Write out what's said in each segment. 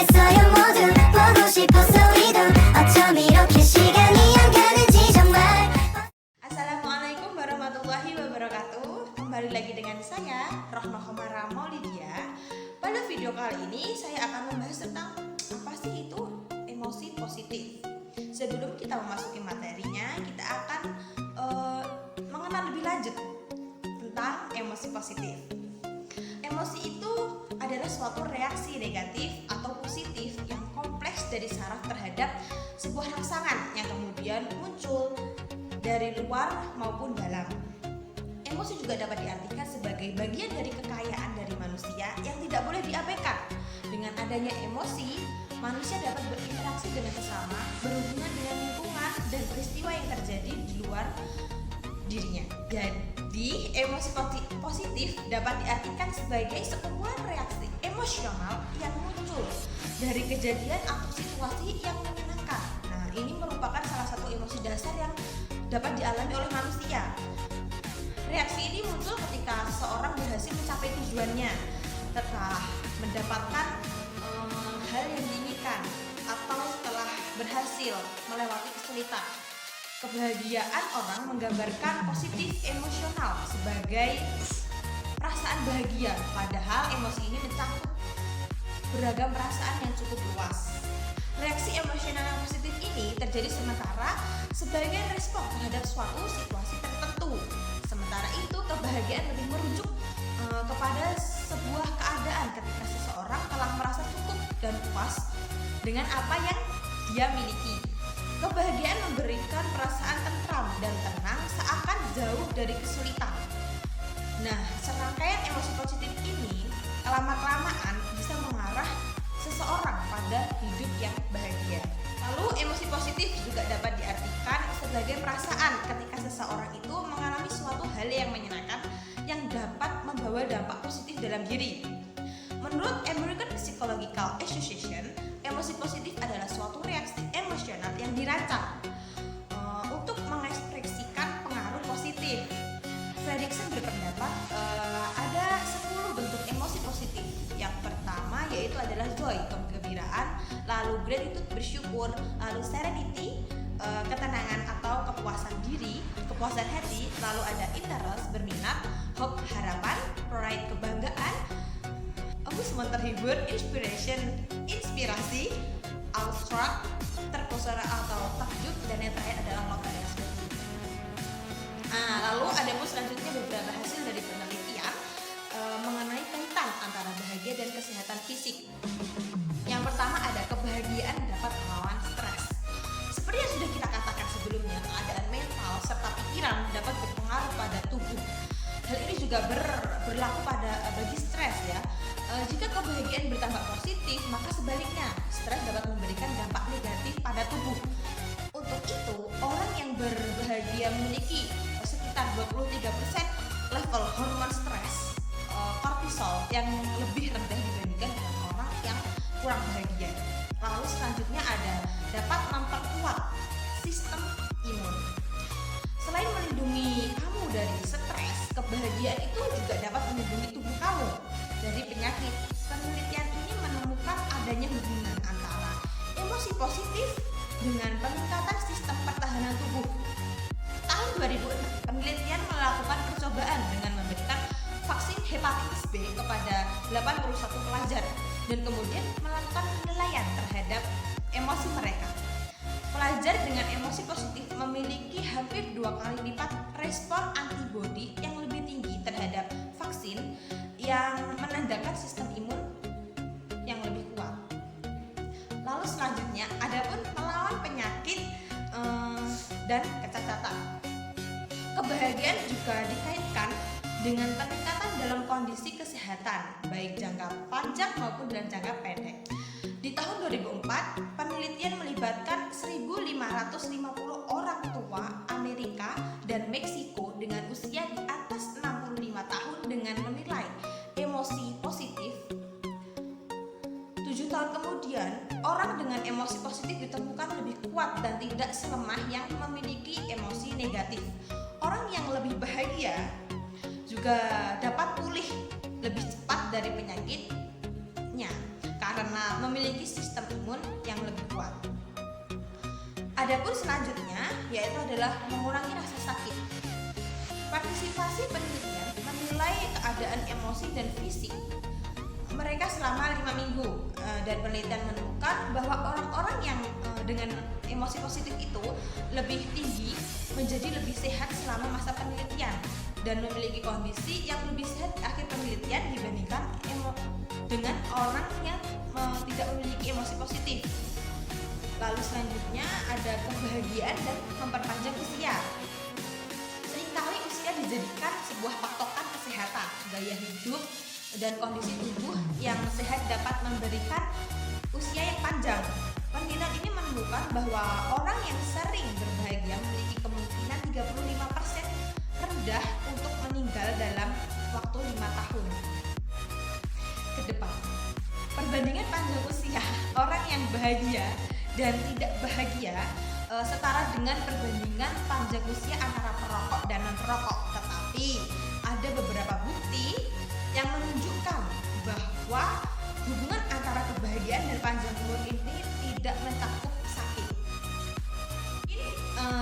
모르겠어요 모두 보고 싶었어 이건 어쩜 이렇게 시간이 안 가는지 정말. Assalamualaikum warahmatullahi wabarakatuh. Kembali lagi dengan saya Rohmah Komara Maulidia. Pada video kali ini saya akan membahas tentang apa sih itu emosi positif. Sebelum kita memasuki materinya, kita akan mengenal lebih lanjut tentang emosi positif. Emosi itu adalah suatu reaksi negatif atau positif yang kompleks dari saraf terhadap sebuah rangsangan yang kemudian muncul dari luar maupun dalam. Emosi juga dapat diartikan sebagai bagian dari kekayaan dari manusia yang tidak boleh diabaikan. Dengan adanya emosi, manusia dapat berinteraksi dengan sesama, berhubungan dengan lingkungan dan peristiwa yang terjadi di luar dirinya. Jadi, emosi positif dapat diartikan sebagai sekumpulan reaksi emosional yang muncul dari kejadian atau situasi yang menyenangkan. Nah, ini merupakan salah satu emosi dasar yang dapat dialami oleh manusia. Reaksi ini muncul ketika seseorang berhasil mencapai tujuannya, setelah mendapatkan hal yang diinginkan, atau setelah berhasil melewati kesulitan. Kebahagiaan orang menggambarkan positif emosional sebagai perasaan bahagia, padahal emosi ini mencakup beragam perasaan yang cukup luas. Reaksi emosional yang positif ini terjadi sebagai respon terhadap suatu situasi tertentu. Sementara itu, kebahagiaan lebih merujuk kepada sebuah keadaan ketika seseorang telah merasa cukup dan puas dengan apa yang dia miliki. Kebahagiaan memberikan perasaan tentram dan tenang seakan jauh dari kesulitan. Nah, serangkaian emosi positif ini lama-kelamaan bisa mengarah seseorang pada hidup yang bahagia. Lalu, emosi positif juga dapat diartikan sebagai perasaan ketika seseorang itu mengalami suatu hal yang menyenangkan yang dapat membawa dampak positif dalam diri. Menurut American Psychological Association, emosi positif adalah suatu reaksi emosional yang dirancang untuk mengekspresikan pengaruh positif. Fredrickson berpendapat ada 10 bentuk emosi positif. Yang pertama yaitu adalah joy, kegembiraan, lalu gratitude, bersyukur, lalu serenity, ketenangan atau kepuasan diri, kepuasan hati, lalu ada interest, berminat, hope, harapan, pride, kebanggaan, amusement, terhibur, inspiration, inspirasi, awestruck, terpesona atau takjub, dan yang terakhir adalah love alias benci. Lalu ada pun selanjutnya beberapa hasil dari penelitian mengenai kaitan antara bahagia dan kesehatan fisik. Yang pertama ada kebahagiaan dapat melawan stres. Seperti yang sudah kita katakan sebelumnya, keadaan mental serta pikiran dapat berpengaruh pada tubuh. Hal ini juga berlaku bagi stres ya. Jika kebahagiaan bertambah positif, maka sebaliknya stres dapat memberikan dampak negatif pada tubuh. Untuk itu, orang yang berbahagia memiliki sekitar 23% level hormon stres, kortisol, yang lebih rendah dibandingkan dengan orang yang kurang bahagia. Lalu selanjutnya ada dapat memperkuat sistem imun. Selain melindungi kamu dari stres, kebahagiaan itu juga dapat melindungi tubuh kamu dari penyakit. Penelitian ini menemukan adanya hubungan antara emosi positif dengan peningkatan sistem pertahanan tubuh. Tahun 2006, penelitian melakukan percobaan dengan memberikan vaksin hepatitis B kepada 81 pelajar dan kemudian melakukan penilaian terhadap emosi mereka. Pelajar dengan emosi positif memiliki hampir 2 kali lipat respon antibodi yang lebih tinggi terhadap vaksin yang menandakan sistem imun yang lebih kuat. Lalu selanjutnya adapun melawan penyakit dan kecacatan. Kebahagiaan juga dikaitkan dengan peningkatan dalam kondisi kesehatan baik jangka panjang maupun dalam jangka pendek. Di tahun 2004, penelitian melibatkan 1.550 orang tua Amerika dan Meksiko dengan usia di atas 65 tahun dengan menilai emosi positif. 7 tahun kemudian, orang dengan emosi positif ditemukan lebih kuat dan tidak selemah yang memiliki emosi negatif. Orang yang lebih bahagia juga dapat pulih lebih cepat dari penyakit penyakitnya karena memiliki sistem imun yang lebih kuat. Adapun selanjutnya yaitu adalah mengurangi rasa sakit. Partisipasi penelitian menilai keadaan emosi dan fisik mereka selama 5 minggu dan penelitian menemukan bahwa orang-orang yang dengan emosi positif itu lebih tinggi menjadi lebih sehat selama masa penelitian dan memiliki kondisi yang lebih sehat di akhir penelitian dibandingkan dengan orang yang tidak memiliki emosi positif. Lalu selanjutnya ada kebahagiaan dan memperpanjang usia. Seringkali usia dijadikan sebuah patokan kesehatan, gaya hidup, dan kondisi tubuh yang sehat dapat memberikan usia yang panjang. Penelitian ini menemukan bahwa orang yang sering berbahagia memiliki kemungkinan 35% rendah untuk meninggal dalam waktu 5 tahun ke depan. Perbandingan panjang usia orang yang bahagia dan tidak bahagia setara dengan perbandingan panjang usia antara perokok dan non-perokok. Tetapi ada beberapa bukti yang menunjukkan bahwa hubungan antara kebahagiaan dan panjang umur ini tidak mencakup sakit. Ini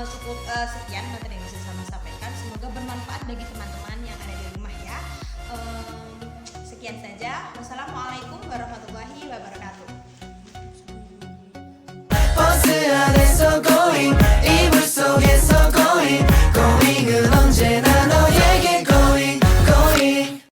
cukup sekian materi yang bisa saya sampaikan. Semoga bermanfaat bagi teman-teman yang ada di rumah ya. Sekian saja. Wassalamualaikum warahmatullahi wabarakatuh.